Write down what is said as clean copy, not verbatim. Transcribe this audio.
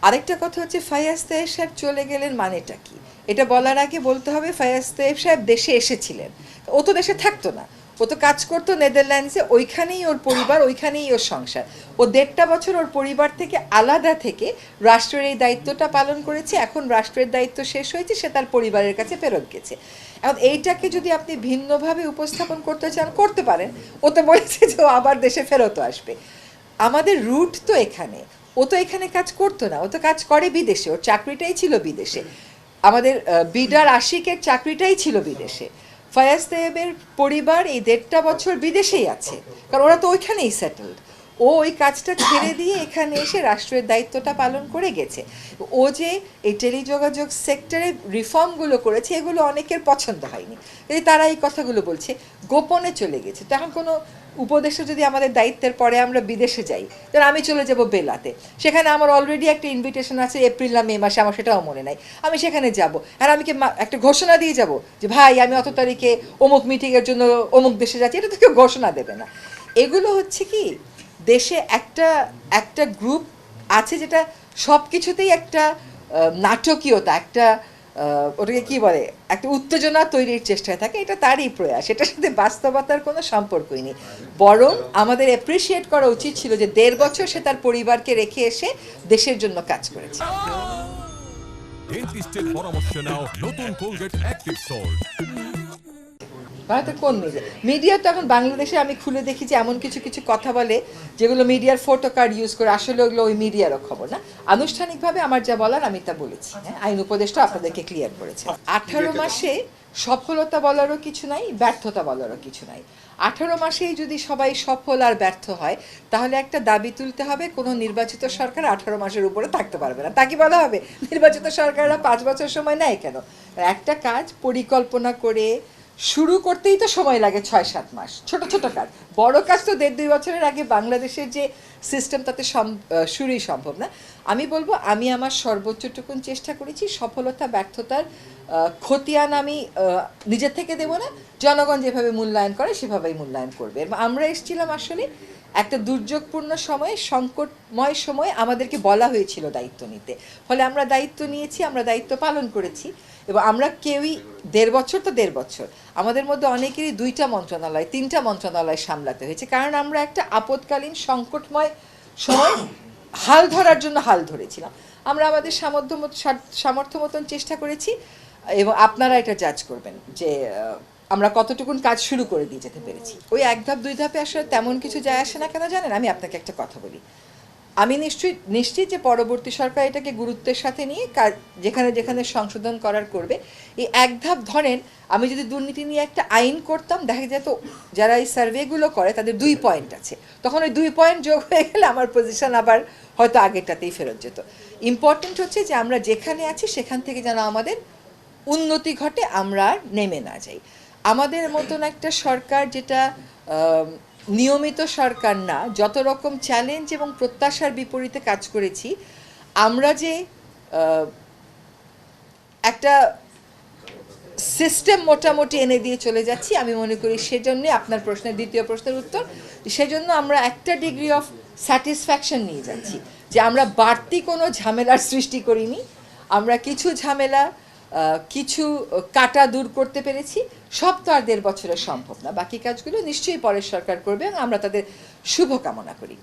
আরেকটা কথা হচ্ছে ফায়াজ তায়েব সাহেব চলে গেলেন মানেটা কি? এটা বলার আগে বলতে হবে ফায়াজ তায়েব সাহেব দেশে এসেছিলেন, ও তো দেশে থাকতো না, ও তো কাজ করতো নেদারল্যান্ডসে, ওইখানেই ওর পরিবার, ওইখানেই ওর সংসার। ও 1.5 বছর ওর পরিবার থেকে আলাদা থেকে রাষ্ট্রের এই দায়িত্বটা পালন করেছে। এখন রাষ্ট্রের দায়িত্ব শেষ হয়েছে, সে তার পরিবারের কাছে ফেরত গেছে। এখন এইটাকে যদি আপনি ভিন্নভাবে উপস্থাপন করতে চান করতে পারেন, ও তো বলেছে যে ও আবার দেশে ফেরতও আসবে। আমাদের রুট তো এখানে, ও তো এখানে কাজ করতো না, ও তো কাজ করে বিদেশে, ওর চাকরিটাই ছিল বিদেশে। আমাদের বিডার আশিকের চাকরিটাই ছিল বিদেশে। ফায়াজ তায়েবের পরিবার এই 1.5 বছর বিদেশেই আছে, কারণ ওরা তো ওইখানেই সেটেলড। ও ওই কাজটা ছেড়ে দিয়ে এখানে এসে রাষ্ট্রের দায়িত্বটা পালন করে গেছে। ও যে এই টেলিযোগাযোগ সেক্টরে রিফর্মগুলো করেছে, এগুলো অনেকের পছন্দ হয়নি, তারা এই কথাগুলো বলছে, গোপনে চলে গেছে। তো এখন কোনো উপদেশে যদি আমাদের দায়িত্বের পরে আমরা বিদেশে যাই, যেন আমি চলে যাব বেলাতে, সেখানে আমার অলরেডি একটা ইনভিটেশন আছে এপ্রিল না মে মাসে, আমার সেটাও মনে নাই, আমি সেখানে যাব, আর আমি কি একটা ঘোষণা দিয়ে যাব যে ভাই আমি অত তারিখে অমুক মিটিংয়ের জন্য অমুক দেশে যাচ্ছি? এটা তো কেউ ঘোষণা দেবে না। এগুলো হচ্ছে কি, দেশে একটা একটা গ্রুপ আছে যেটা সব কিছুতেই একটা নাটকীয়তা, একটা ওটাকে কি বলে, একটা উত্তেজনা তৈরির চেষ্টায় থাকে। এটা তারই প্রয়াস, এটার সাথে বাস্তবতার কোনো সম্পর্কই নেই। বরং আমাদের অ্যাপ্রিসিয়েট করা উচিত ছিল যে 1.5 বছর সে তার পরিবারকে রেখে এসে দেশের জন্য কাজ করেছে। ডেন্টিস্টের পরামর্শ নাও নতুন কোলগেট অ্যাক্টিভ সল্ট। ভারতের কোন মিডিয়া তো এখন বাংলাদেশে আমি খুলে দেখি যে এমন কিছু কিছু কথা বলে যেগুলো মিডিয়ার ফটো কার্ড ইউজ করে, আসলে ওগুলো ওই মিডিয়ারও খবর না। আনুষ্ঠানিকভাবে আমার যা বলার আমি তা বলেছি। হ্যাঁ, আইন উপদেষ্টা আপনাদেরকে ক্লিয়ার করেছে। 18 মাসে সফলতা বলারও কিছু নাই, ব্যর্থতা বলারও কিছু নাই। 18 মাসেই যদি সবাই সফল আর ব্যর্থ হয়, তাহলে একটা দাবি তুলতে হবে, কোনো নির্বাচিত সরকার 18 মাসের উপরে থাকতে পারবে না। তা কি বলা হবে নির্বাচিত সরকাররা 5 বছর সময় নেয় কেন? একটা কাজ পরিকল্পনা করে শুরু করতেই তো সময় লাগে 6-7 মাস। ছোট ছোট কাজ, বড় কাজ তো 1.5-2 বছরের আগে বাংলাদেশের যে সিস্টেম তাতে শুরুই সম্ভব না। আমি বলবো আমি আমার সর্বোচ্চটুকুন চেষ্টা করেছি, সফলতা ব্যর্থতার খতিয়ান আমি নিজের থেকে দেব না, জনগণ যেভাবে মূল্যায়ন করে সেভাবেই মূল্যায়ন করবে। এবং আমরা এসেছিলাম আসলে একটা দুর্যোগপূর্ণ সময়ে, সংকটময় সময়ে আমাদেরকে বলা হয়েছিল দায়িত্ব নিতে, ফলে আমরা দায়িত্ব নিয়েছি, আমরা দায়িত্ব পালন করেছি। এবং আমরা কেউই 1.5 বছর তো 1.5 বছর, আমাদের মধ্যে অনেকেরই 2টা মন্ত্রণালয় 3টা মন্ত্রণালয় সামলাতে হয়েছে, কারণ আমরা একটা আপৎকালীন সংকটময় সময় হাল ধরার জন্য হাল ধরেছিলাম। আমরা আমাদের সামর্থ্য মতন চেষ্টা করেছি, এবং আপনারা এটা জাজ করবেন যে আমরা কতটুকুন কাজ শুরু করে দিয়ে যেতে পেরেছি। ওই 1 ধাপ 2 ধাপে আসলে তেমন কিছু যায় আসে না। কেন জানেন, আমি আপনাকে একটা কথা বলি, আমি নিশ্চিত যে পরবর্তী সরকার এটাকে গুরুত্বের সাথে নিয়ে যেখানে যেখানে সংশোধন করার করবে। এই 1 ধাপ ধরেন, আমি যদি দুর্নীতি নিয়ে একটা আইন করতাম, দেখা যেত যারা এই সার্ভেগুলো করে তাদের 2 পয়েন্ট আছে, তখন ওই 2 পয়েন্ট যোগ হয়ে গেলে আমার পজিশন আবার হয়তো আগেরটাতেই ফেরত যেত। ইম্পর্টেন্ট হচ্ছে যে আমরা যেখানে আছি সেখান থেকে যেন আমাদের উন্নতি ঘটে, আমরা আর নেমে না যাই। আমাদের মতন একটা সরকার যেটা নিয়মিত সরকার না, যত রকম চ্যালেঞ্জ এবং প্রত্যাশার বিপরীতে কাজ করেছি, আমরা যে একটা সিস্টেম মোটামুটি এনে দিয়ে চলে যাচ্ছি, আমি মনে করি সেজন্যে আপনার প্রশ্নের দ্বিতীয় প্রশ্নের উত্তর, সেজন্য আমরা একটা ডিগ্রি অফ স্যাটিসফ্যাকশন নিয়ে যাচ্ছি যে আমরা বাড়তি কোনো ঝামেলার সৃষ্টি করিনি। আমরা কিছু ঝামেলা, কিছু কাটা দূর করতে পেরেছি। সব তো আর 1.5 বছরে সম্ভব না, বাকি কাজগুলো নিশ্চয়ই পরের সরকার করবে এবং আমরা তাদের শুভকামনা করি।